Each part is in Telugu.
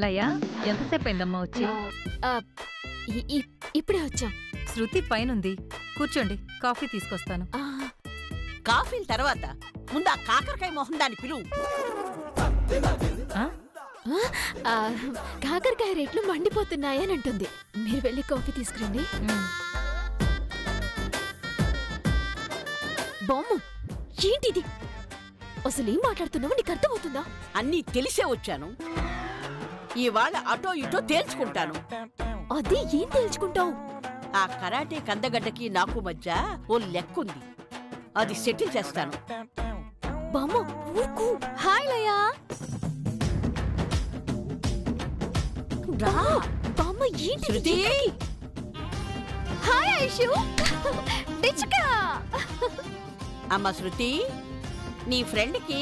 లయా, ఎంతసేపు అయిందమ్మా వచ్చి? ఇప్పుడే వచ్చాం. శృతి పైనుంది, కూర్చోండి, కాఫీ తీసుకొస్తాను. కాఫీల తర్వాత ముందు ఆ కాకరకాయ మొహం దాన్ని పిలువు. కాకరకాయ రేట్లు మండిపోతున్నాయని అంటుంది. మీరు వెళ్ళి కాఫీ తీసుకురండి. బామ్ము, ఏంటిది? అసలు ఏం మాట్లాడుతున్నావు? నీకు అర్థమవుతుందా? అన్నీ తెలిసే వచ్చాను. ఇవాళ అటో ఇటో తేల్చుకుంటాను. అది ఏం తేల్చుకుంటావు? ఆ కరాటే కందగడ్డకి నాకు మధ్య ఓ లెక్కుంది, అది సెటిల్ చేస్తాను. బామ్మ ఊరుకు. హాయ్ లయా. బామ్మ ఏంటి? శృతి. హాయ్ ఐషు. అమ్మ శృతి, నీ ఫ్రెండ్ కి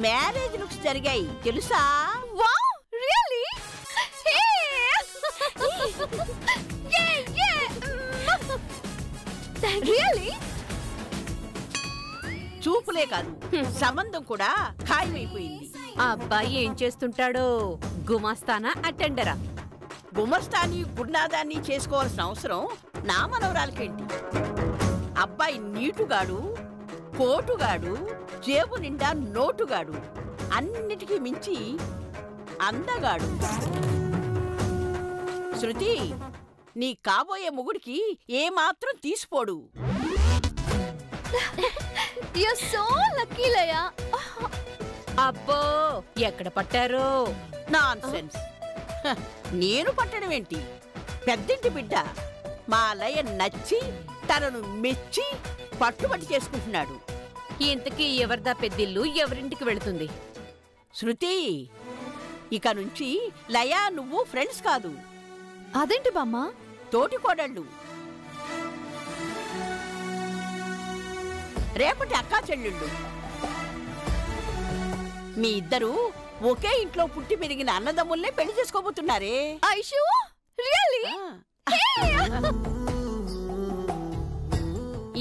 మ్యారేజ్ లుక్స్ జరిగాయి తెలుసా? Wow, really? రియల్లీ? చూపులే కాదు, సంబంధం కూడా ఖాయమైపోయింది. ఆ అబ్బాయి ఏం చేస్తుంటాడో? గుమాస్తానా, అటెండరా? గుమస్తాని గుడ్నాదాన్ని చేసుకోవాల్సిన అవసరం నా మనవరాలకేంటి? అబ్బాయి నీటుగాడు, కోటుగాడు, జేబు నిండా నోటుగాడు, అన్నిటికీ మించి అందగాడు. శృతి, నీ కాబోయే మొగుడికి ఏమాత్రం తీసిపోడు. You're so lucky, Laya. అబ్బో, ఎక్కడ పట్టారో? నాన్సెన్స్. నేను పట్టడమేంటి? పెద్దింటి బిడ్డ మా లయ నచ్చి తనను మెచ్చి పట్టుబట్టి చేసుకుంటున్నాడు. ఇంతకీ ఎవరిదా పెద్దిల్లు? ఎవరింటికి వెళుతుంది? శృతి, ఇక నుంచి లయ నువ్వు ఫ్రెండ్స్ కాదు. అదేంటి బామ్మ? తోటి కోడళ్ళు. రేపటి అక్కా చెల్లెళ్ళు. మీ ఇద్దరు ఒకే ఇంట్లో పుట్టి పెరిగిన అన్నదమ్ముల్నే పెళ్లి చేసుకోబోతున్నారే. ఐషు, రియల్లీ?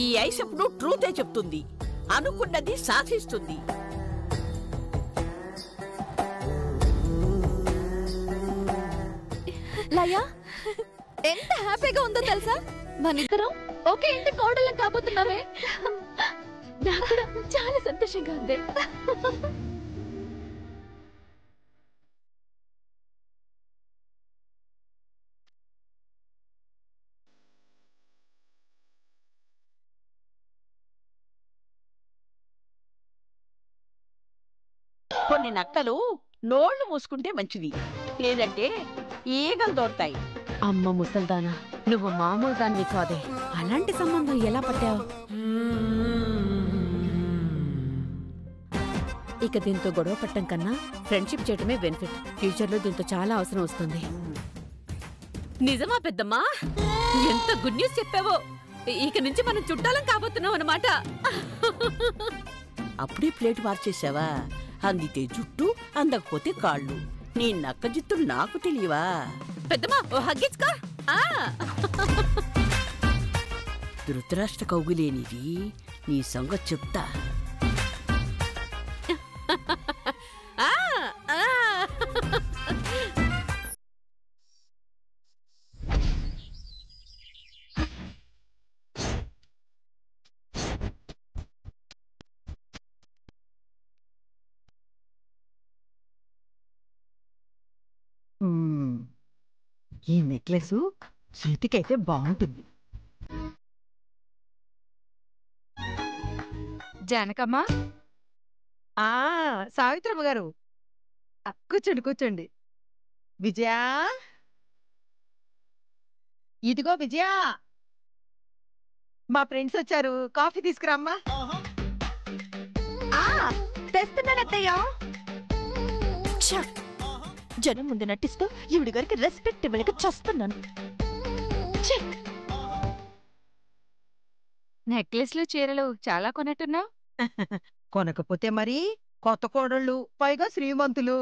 ఈ ఐస్ ఎప్పుడు ట్రూతే చెప్తుంది, అనుకున్నది సాధిస్తుంది. లయా, ఎంత హ్యాపీగా ఉందో తెలుసా? మనిద్దరం ఒకే ఇంటి కోడళ్ళం కాబోతున్నామే. నాకు కూడా చాలా సంతోషంగా ఉంది. కొన్ని నక్కలు నోళ్లు మూసుకుంటే మంచిది, లేదంటే ఈగలు దోరుతాయి. అమ్మ ముసల్దానా, నువ్వు మామూలు దాన్ని కాదే. అలాంటి సంబంధం ఎలా పట్టావు? ఇక దీంతో గొడవ పట్టం కన్నా ఫ్రెండ్షిప్ చేయటమే బెనిఫిట్. ఫ్యూచర్ లో దీంతో చాలా అవసరం వస్తుంది. నిజమా పెద్దమ్మా? ఎంత గుడ్ న్యూస్ చెప్పావో! ఇక నుంచి మనం చుట్టాలం కాబోతున్నాం అన్నమాట. అప్పుడే ప్లేట్ మార్చేసావా? అందితే జుట్టు, అందకపోతే కాళ్ళు. నీ నక్క జిత్తులు నాకు తెలియవా? పెద్దమ్మా, ఓ హగ్గిచ్చుకో. ధృతరాష్ట్ర కౌగులేనిది, నీ సంగతి చెప్తా. ఈ నెక్లెస్ శృతికైతే బాగుంటుంది. జానకమ్మా, సావిత్రమ్మ గారు, కూర్చోండి కూర్చోండి. విజయా, ఇదిగో విజయా, మా ఫ్రెండ్స్ వచ్చారు, కాఫీ తీసుకురామ్మా. తెస్తున్నానత్తయ్యా. జనం ముందు నటిస్తూ ఈవిడి గారికి రెస్పెక్ట్ ఇవ్వలేక చస్తున్నాను. నెక్లెస్లు చీరలు చాలా కొనట్టున్నావు. కొనకపోతే మరి, కొత్త కోడళ్ళు, పైగా శ్రీమంతులు.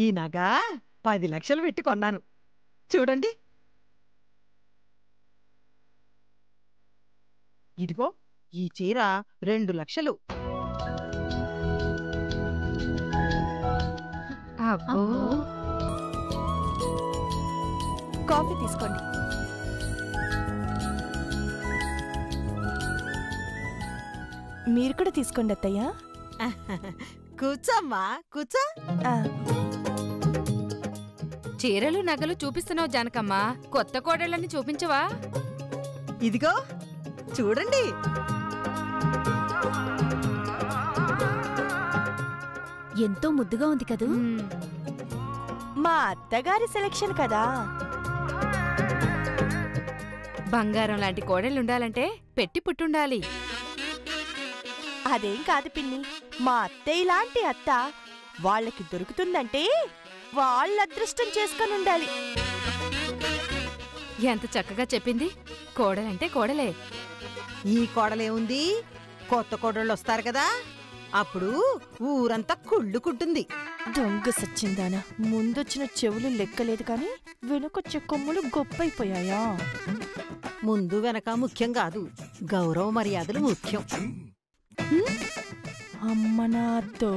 ఈ నగ 10 లక్షలు పెట్టి కొన్నాను, చూడండి. ఇదిగో ఈ చీర 2 లక్షలు. ఆ అబ్బో కాఫీ తీసుకోండి. మీరు కూడా తీసుకోండి అత్తయ్య. కూర్చోమ్మా కూర్చో. ఆ, చీరలు నగలు చూపిస్తున్నావు జానకమ్మ, కొత్త కోడళ్ళని చూపించవా? ఇదిగో చూడండి. ఎంతో ముద్దుగా ఉంది కదూ. మా అత్తగారి సెలెక్షన్ కదా. బంగారం లాంటి కోడళ్ళుండాలంటే పెట్టి పుట్టుండాలి. అదేం కాదు పిన్ని, మా అత్తయ్య లాంటి అత్త వాళ్ళకి దొరుకుతుందంటే వాళ్ళ అదృష్టం చేసుకొని ఉండాలి. ఎంత చక్కగా చెప్పింది. కోడలంటే కోడలే. ఈ కోడలే ఉంది, కొత్త కోడళ్ళు వస్తారు కదా, అప్పుడు ఊరంతా కుళ్ళుకుంటుంది. దొంగ సచ్చిందానా, ముందొచ్చిన చెవులు లెక్కలేదు కాని వెనుకొచ్చే కొమ్ములు గొప్పైపోయాయా? ముందు వెనక ముఖ్యం కాదు, గౌరవ మర్యాదలు ముఖ్యం. అమ్మ నాతో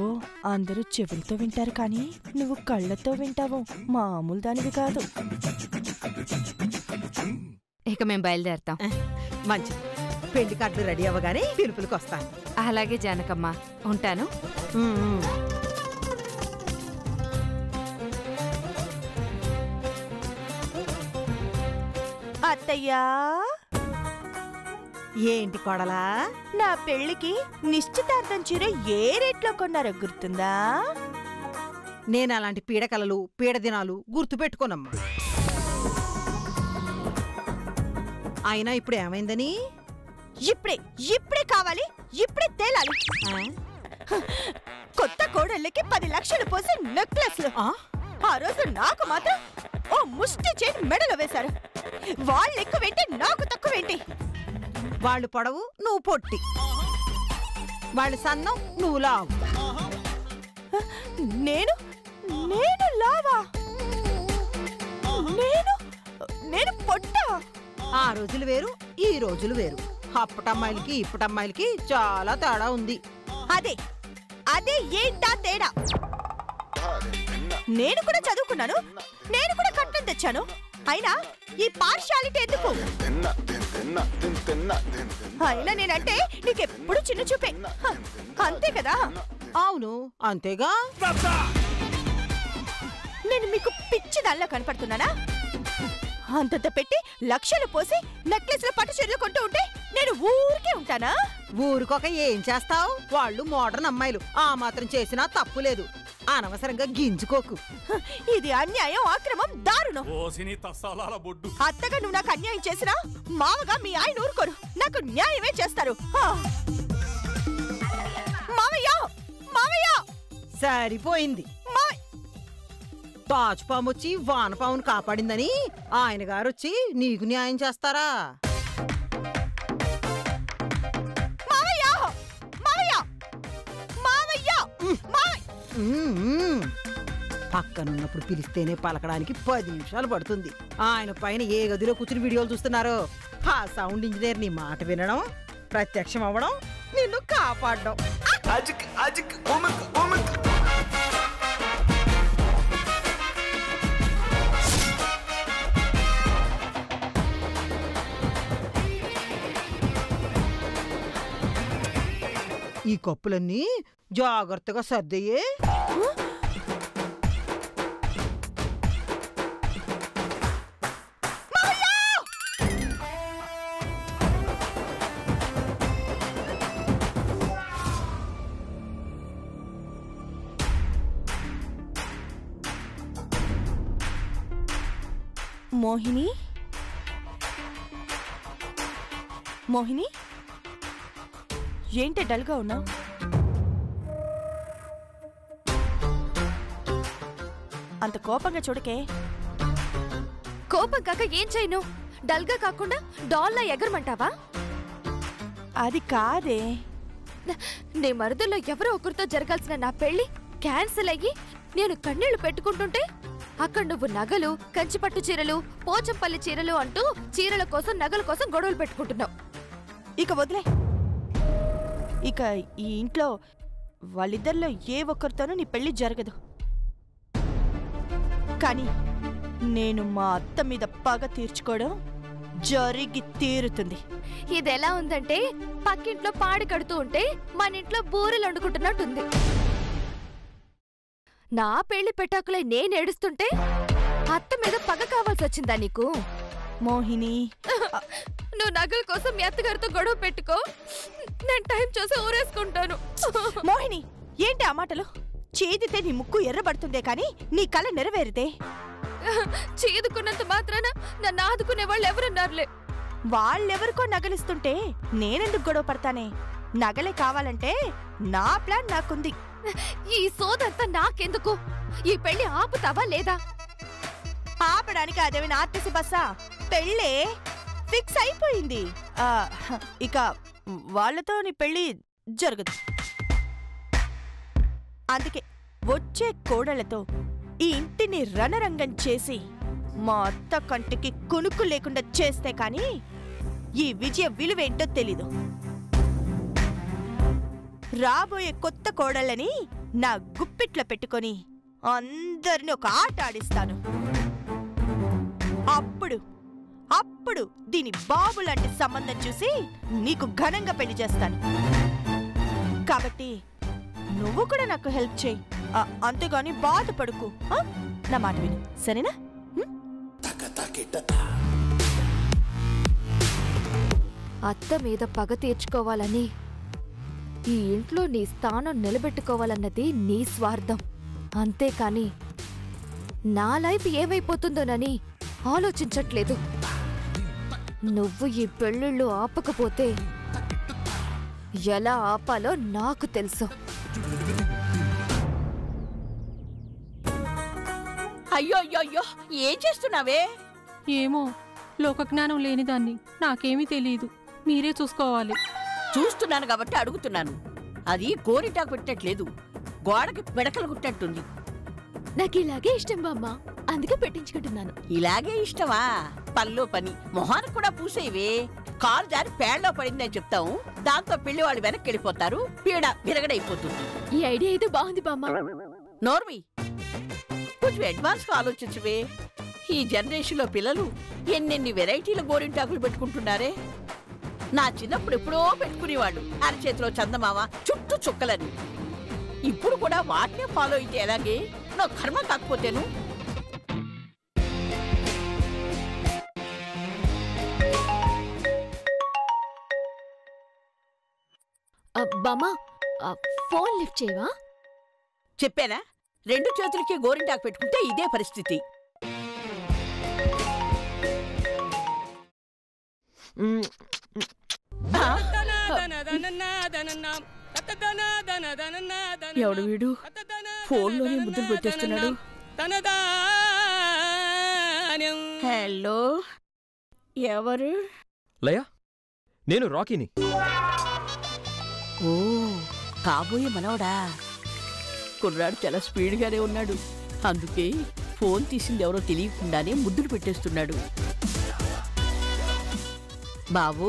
అందరూ చెవులతో వింటారు కానీ నువ్వు కళ్ళతో వింటావు, మామూలు దానివి కాదు. ఇక మేం బయలుదేరతాం. మంచిది, పెళ్లి కార్డులు రెడీ అవ్వగానే పిలుపులకు వస్తాను. అలాగే జానకమ్మ, ఉంటాను. అత్తయ్యా, ఏంటి కోడలా? నా పెళ్లికి నిశ్చితార్థం చీర ఏ రేట్లో కొన్నారో గుర్తుందా? నేను అలాంటి పీడకలలు పీడదినాలు గుర్తుపెట్టుకోనమ్మా. అయినా ఇప్పుడు ఏమైందని? ఇప్పుడే ఇప్పుడే కావాలి, ఇప్పుడే తేలాలి. కొత్త కోడళ్ళకి 10 లక్షలు పోసి నెక్లెస్లు. ఆ రోజు నాకు మాత్రం ఓ ముష్టి చైన్ మెడలో వేశారు. వాళ్ళు ఎక్కువేంటి, నాకు తక్కువేంటి? వాళ్ళు పొడవు, నువ్వు పొట్టి. వాళ్ళు సన్నం, నువ్వు లావు. నేను నేను లావా? నేను నేను పొట్టా? ఆ రోజులు వేరు, ఈ రోజులు వేరు. అప్పటమ్మాయిలకి ఇప్పటమ్మాయిలకి చాలా తేడా ఉంది. అదే అదే ఏంటా తేడా? నేను కూడా చదువుకున్నాను, నేను కూడా కట్నం తెచ్చాను. అయినా ఈ పార్షాలిటీ ఎందుకు? అయినా నేనంటే నీకెప్పుడు చిన్న చూపే, అంతే కదా? అవును, అంతేగా. నేను మీకు పిచ్చి దానిలా కనపడుతున్నానా? అంతంత పెట్టి లక్షలు పోసి నెక్లెస్ల పట్టు చీరలు కొంటూ ఉంటే నేను ఊరికే ఉంటానా? ఊరికొక ఏం చేస్తావు? వాళ్ళు మోడర్న్ అమ్మాయిలు, ఆ మాత్రం చేసినా తప్పు లేదు. అనవసరంగా గింజుకోకు. ఇది అన్యాయం, అక్రమం, దారుణం. అత్తగా నువ్వు నాకు అన్యాయం చేసినా మావగా మీ ఆయన ఊరుకోరు, నాకు న్యాయమే చేస్తారు. మావయ్య, మావయ్య! సరిపోయింది. తాచుపామొచ్చి వానపామును కాపాడిందని ఆయన గారొచ్చి నీకు న్యాయం చేస్తారా? మావయ్య, మావయ్య, మావయ్య, పక్కనున్నప్పుడు పిలిస్తేనే పలకడానికి 10 నిమిషాలు పడుతుంది. ఆయన పైన ఏ గదిలో కూర్చుని వీడియోలు చూస్తున్నారో ఆ సౌండ్ ఇంజనీర్ నీ మాట వినడం, ప్రత్యక్షం అవ్వడం, నిన్ను కాపాడడం. ఈ కప్పులన్నీ జాగ్రత్తగా సర్దయ్యే. మోహిని, మోహిని, ఏంటి డల్గా ఉన్నావు? అంత కోపంగా చూడకే. కోపం కాక ఏం చేయను? డల్గా కాకుండా డాల్లా ఎగరమంటావా? అది కాదే. నే మరుదుల్లో ఎవరో ఒకరితో జరగాల్సిన నా పెళ్లి క్యాన్సిల్ అయ్యి నేను కన్నీళ్లు పెట్టుకుంటుంటే అక్కడ నువ్వు నగలు, కంచిపట్టు చీరలు, పోచంపల్లి చీరలు అంటూ చీరల కోసం నగల కోసం గొడవలు పెట్టుకుంటున్నావు. ఇక వదిలే. ఇక ఈ ఇంట్లో వాళ్ళిద్దరిలో ఏ ఒక్కరితోనూ నీ పెళ్లి జరగదు. కానీ నేను మా అత్త మీద పగ తీర్చుకోవడం జరిగి తీరుతుంది. ఇదెలా ఉందంటే పక్కింట్లో పాడి కడుతూ ఉంటే మన ఇంట్లో బూరెలు వండుకుంటున్నట్టుంది. నా పెళ్లి పెట్టాకులై నేను ఏడుస్తుంటే అత్త మీద పగ కావాల్సి వచ్చిందా నీకు? మోహిని, నువ్వు నగల కోసం మీ అత్తగారితో గొడవ పెట్టుకో, నేను టైం చూసి ఊరేసుకుంటాను. మోహిని, ఏంటి ఆ మాటలు? చేదితే నీ ముక్కు ఎర్రబడుతుందే కాని నీ కళ నెరవేరితే చేదుకున్నంత మాత్రాన నన్ను ఆదుకునే వాళ్ళు ఎవరున్నారులే. వాళ్ళెవరికో నగలిస్తుంటే నేనెందుకు గొడవ పడతానే? నగలే కావాలంటే నా ప్లాన్ నాకుంది. ఈ సోదంతా నాకెందుకు? ఈ పెళ్లి ఆపుతావా లేదా? ఆపడానికి అదేమైనా ఆర్టీసీ బస్సా? పెళ్ళే ఫిక్స్ అయిపోయింది. ఇక వాళ్ళతో నీ పెళ్లి జరగదు. అందుకే వచ్చే కోడళ్లతో ఈ ఇంటిని రణరంగం చేసి మా అత్త కంటికి కునుకు లేకుండా చేస్తే కాని ఈ విజయ విలువేంటో తెలీదు. రాబోయే కొత్త కోడళ్ళని నా గుప్పిట్లో పెట్టుకొని అందరిని ఒక ఆట ఆడిస్తాను. అప్పుడు దీని బాబు లాంటి సంబంధం చూసి నీకు ఘనంగా పెళ్లి చేస్తాను. కాబట్టి నువ్వు కూడా నాకు హెల్ప్ చేయి, అంతేగాని బాధపడుకు. నా మాట విను, సరేనా? అత్త మీద పగ తీర్చుకోవాలని, ఈ ఇంట్లో నీ స్థానం నిలబెట్టుకోవాలన్నది నీ స్వార్థం. అంతేకాని నా లైఫ్ ఏమైపోతుందోనని ఆలోచించట్లేదు. నువ్వు ఈ పెళ్ళిళ్ళు ఆపకపోతే ఎలా ఆపాలో నాకు తెలుసు. అయ్యో అయ్యో అయ్యో, ఏం చేస్తున్నావే? ఏమో, లోకజ్ఞానం లేనిదాన్ని, నాకేమీ తెలియదు. మీరే చూసుకోవాలి. చూస్తున్నాను కాబట్టి అడుగుతున్నాను. అది గోరింటాకు పెట్టట్లేదు, గోడకి పిడకలు కుట్టట్టుంది. నాకు ఇలాగే ఇష్టం బామ్మ, అందుకే పెట్టించుకుంటున్నాను. ఇలాగే ఇష్టమా? పనిలో పని మొహానికి కూడా పూసేవే. కాలు జారి పేడలో పడిందని చెప్తాము, దాంతో పెళ్లి వాళ్ళు వెనక్కి వెళ్ళిపోతారు, పీడ విరగడైపోతుంది. ఈ ఐడియా అయితే బాగుంది బామ్మ. నోర్మి, కొంచెం అడ్వాన్స్ గా ఆలోచించవే. ఈ జనరేషన్ లో పిల్లలు ఎన్నెన్ని వెరైటీల గోరింటాకులు పెట్టుకుంటున్నారే. నా చిన్నప్పుడు ఎప్పుడో పెట్టుకునేవాళ్ళు, అరచేతిలో చందమామ, చుట్టూ చుక్కలని. ఇప్పుడు కూడా వాటినే ఫాలో అయితే ఎలాగే? నా కర్మ కాకపోతేను. బామ్మ, ఫోన్ లిఫ్ట్ చేయవా? చెప్పానా, 2 చేతులకి గోరింటాకు పెట్టుకుంటే ఇదే పరిస్థితి. ఎవడు వీడు? ఫోన్లోనే ముద్దులు పెట్టేస్తున్నాడు. హలో, ఎవరు? లయా, నేను రాకీని. ఓ, కాబోయే మనవడా. కుర్రాడు చాలా స్పీడ్గానే ఉన్నాడు, అందుకే ఫోన్ తీసింది ఎవరో తెలియకుండానే ముద్దులు పెట్టేస్తున్నాడు. బాబూ,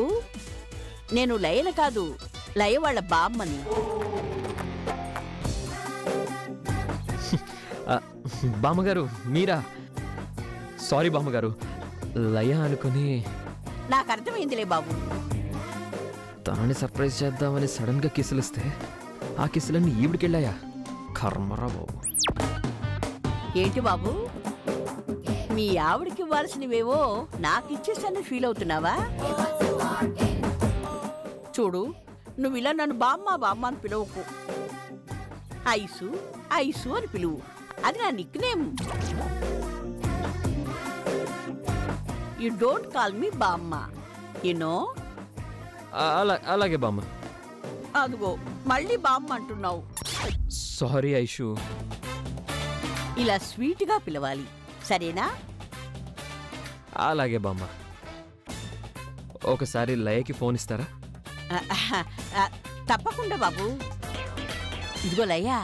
నేను లయన కాదు, లయ వాళ్ళ బామ్మని. బామ్మగారు మీరా? సారీ బామ్మగారు, లయ అనుకుని. నాకు అర్థమైందిలే బాబు. తనని సర్ప్రైజ్ చేద్దామని సడన్ గా కిసులిస్తే ఆ కిసులన్నీ ఈవిడికెళ్ళాయా? కర్మరా బాబు. ఏంటి బాబు, మీ ఆవిడికి ఇవ్వాల్సినవేవో నాకిచ్చేసానని ఫీల్ అవుతున్నావా? చూడు, నువ్వు ఇలా నన్ను బామ్మ బామ్మ అని పిలవకు. ఐసు ఐసు అని పిలువు, అది నా nickname. You don't call me బామ్మ, యు నో. అలాగే బామ్మ. అదిగో మళ్ళీ బామ్మ అంటున్నావు. సారీ ఐషు. ఇలా స్వీట్గా పిలవాలి, సరేనా? అలాగే బామ్మ. ఒకసారి లయకి ఫోన్ ఇస్తారా? తప్పకుండా బాబు. ఇదిగో లయ్యా,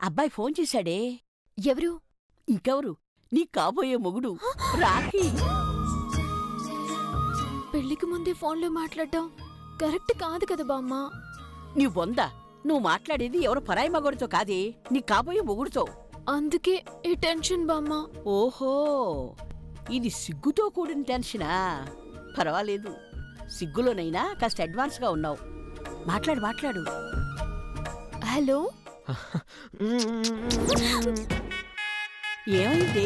అబ్బాయి ఫోన్ చేశాడే. ఎవరు? ఇంకెవరు, నీ కాబోయే మొగుడు రాఖీ. పెళ్లికి ముందే ఫోన్లో మాట్లాడటం కరెక్ట్ కాదు కదా బామ్మ. నీ బొంద, నువ్వు మాట్లాడేది ఎవరు పరాయి మగోడితో కాదే, నీ కాబోయే మొగుడుతో. అందుకే ఈ టెన్షన్ బామ్మ. ఓహో, ఇది సిగ్గుతో కూడిన టెన్షనా? పర్వాలేదు, సిగ్గులోనైనా కాస్త అడ్వాన్స్గా ఉన్నావు. మాట్లాడు మాట్లాడు. హలో, ఏమైంది?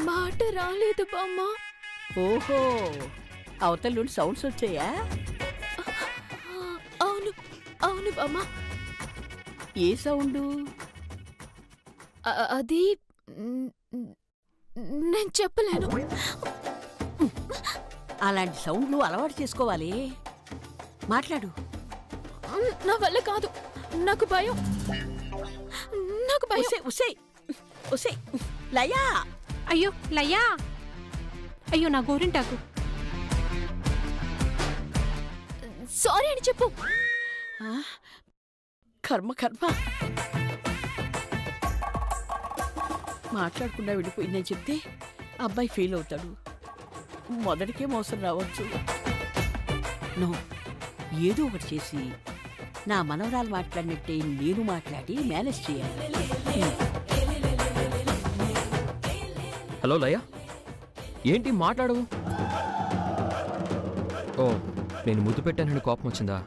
మాట రాలేదు బామ్మ. ఓహో, అవతల నుండి సౌండ్స్ వచ్చాయా? అవును అవును బామ్మ. ఏ సౌండు? అది నేను చెప్పలేను. అలాంటి సౌండ్లు అలవాటు చేసుకోవాలి. మాట్లాడు. నా వల్ల కాదు, నాకు భయం. నాకు భయం. ఉసే ఉసే లయా. అయ్యో లయ్యా, అయ్యో నా గోరింటాకు. సారీ అని చెప్పు. కర్మ కర్మ. మాట్లాడకుండా వెళ్ళిపోయిందని చెప్తే అబ్బాయి ఫీల్ అవుతాడు. మొదటికే మోసం రావచ్చు. నో, ఏదో ఒకటి చేసి నా మనవరాలు మాట్లాడినట్టే నేను మాట్లాడి మేనేజ్ చేయాలి. హలో లయ, ఏంటి మాట్లాడవు? ఓ, నేను ముద్దు పెట్టానని కోపం వచ్చిందా?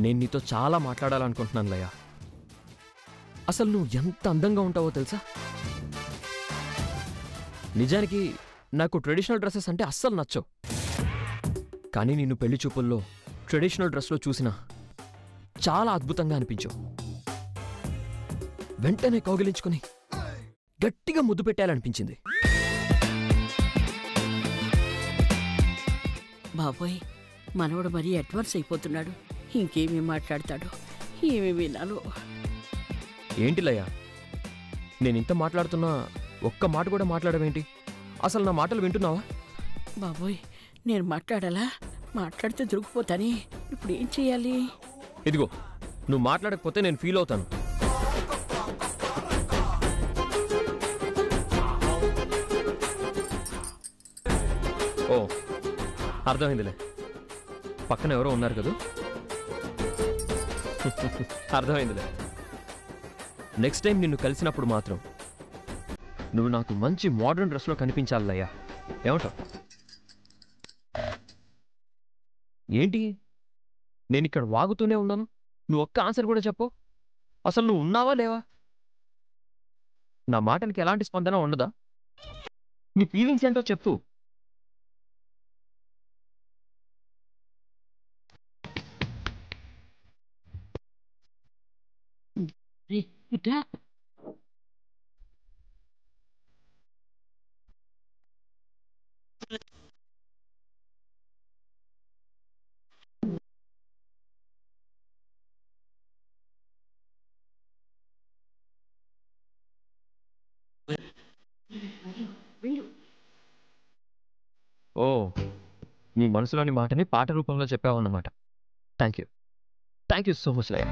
నేను నీతో చాలా మాట్లాడాలనుకుంటున్నాను లయ. అసలు నువ్వు ఎంత అందంగా ఉంటావో తెలుసా? నిజానికి నాకు ట్రెడిషనల్ డ్రెస్సెస్ అంటే అస్సలు నచ్చవు. కానీ నిన్ను పెళ్లి చూపుల్లో ట్రెడిషనల్ డ్రెస్లో చూసినా చాలా అద్భుతంగా అనిపించావు. వెంటనే కౌగిలించుకుని గట్టిగా ముద్దు పెట్టాలనిపించింది. బాబోయ్, మనవడు మరీ అడ్వాన్స్ అయిపోతున్నాడు. ఇంకేమేం మాట్లాడతాడో, ఏమేమి వినాలో. ఏంటి లయ, నేనింత మాట్లాడుతున్నా ఒక్క మాట కూడా మాట్లాడవేంటి? అసలు నా మాటలు వింటున్నావా? బాబోయ్, నేను మాట్లాడాలా? మాట్లాడితే దొరికిపోతానే. ఇప్పుడు ఏం చేయాలి? ఇదిగో, నువ్వు మాట్లాడకపోతే నేను ఫీల్ అవుతాను. ఓ, అర్థమైందిలే, పక్కన ఎవరో ఉన్నారు కదా. అర్థమైందిలే. నెక్స్ట్ టైం నిన్ను కలిసినప్పుడు మాత్రం నువ్వు నాకు మంచి మోడర్న్ డ్రెస్లో కనిపించాలయ్యా. ఏమంటావు? ఏంటి, నేను ఇక్కడ వాగుతూనే ఉన్నాను, నువ్వు ఒక్క ఆన్సర్ కూడా చెప్పు. అసలు నువ్వు ఉన్నావా లేవా? నా మాటనికి ఎలాంటి స్పందన ఉండదా? నీ ఫీలింగ్స్ ఏంటో చెప్పు. ఓ, నీ మనసులోని మాటని పాట రూపంలో చెప్పావన్నమాట. Thank you so much Laya.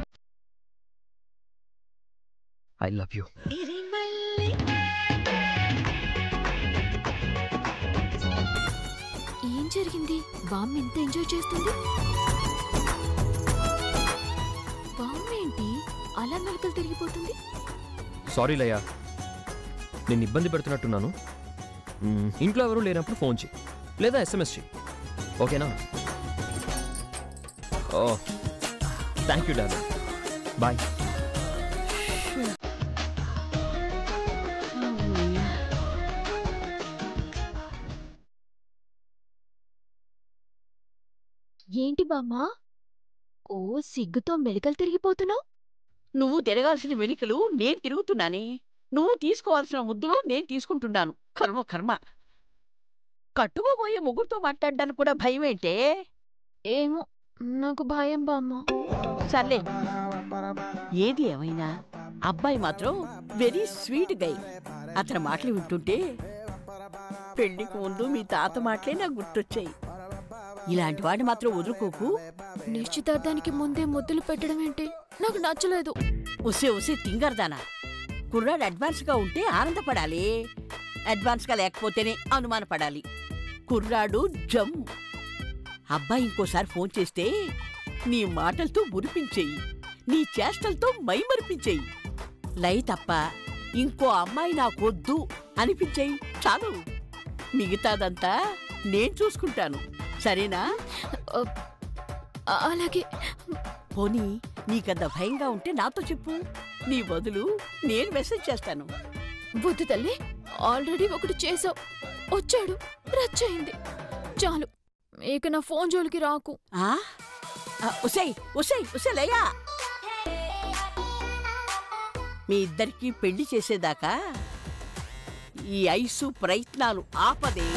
I love you. ఏం జరిగింది? బామ్మ ఎంత ఎంజాయ్ చేస్తుంది? బామ్మ ఏంటి అలా మెలకలు తిరిగిపోతుంది? సారీ లయ, నేను ఇబ్బంది పెడుతున్నట్టున్నాను. ఇంట్లో ఎవరు లేనప్పుడు ఫోన్ చేయి లేదా SMS చేయి, ఓకేనా? ఓ, థ్యాంక్ యూ డార్లింగ్. బాయ్. ఏంటి బామ్మా, ఓ సిగ్గుతో మెలికలు తిరిగిపోతున్నావు? నువ్వు తిరగాల్సిన వెనుకలు నేను తిరుగుతున్నానే. నువ్వు తీసుకోవాల్సిన ముద్దులు నేను తీసుకుంటున్నాను. కర్మ కర్మ. కట్టుకోబోయే ముగ్గురితో మాట్లాడడానికి కూడా భయం ఏంటే? ఏమో, నాకు భయం బామ్మ. సర్లే, ఏది ఏమైనా అబ్బాయి మాత్రం వెరీ స్వీట్ గై. అతని మాటలు వింటుంటే పెళ్లికి ముందు మీ తాత మాటలే నాకు గుర్తొచ్చాయి. ఇలాంటి వాడిని మాత్రం వదులుకోకు. నిశ్చితార్థానికి ముందే ముద్దులు పెట్టడం ఏంటి? నాకు నచ్చలేదు. ఉసే తింగర్దానా. కుర్రాడు అడ్వాన్స్గా ఉంటే ఆనందపడాలి, అడ్వాన్స్గా లేకపోతేనే అనుమానపడాలి. కుర్రాడు జమ్. అబ్బాయి ఇంకోసారి ఫోన్ చేస్తే నీ మాటలతో మురిపించేయి, నీ చేష్టలతో మైమరిపించేయి. లై తప్ప ఇంకో అమ్మాయి నాకొద్దు అనిపించేయి చాలు. మిగతాదంతా నేను చూసుకుంటాను, సరేనా? అలాగే. పోనీ నీకంత భయంగా ఉంటే నాతో చెప్పు, నీ బదులు నేను మెసేజ్ చేస్తాను. వద్దు తల్లి, ఆల్రెడీ ఒకటి చేసావు, వచ్చాడు, రచ్చయింది, చాలు. ఇక నా ఫోన్ జోలికి రాకు. లయ్యా, మీ ఇద్దరికి పెళ్లి చేసేదాకా ఈ ఐసు ప్రయత్నాలు ఆపదే.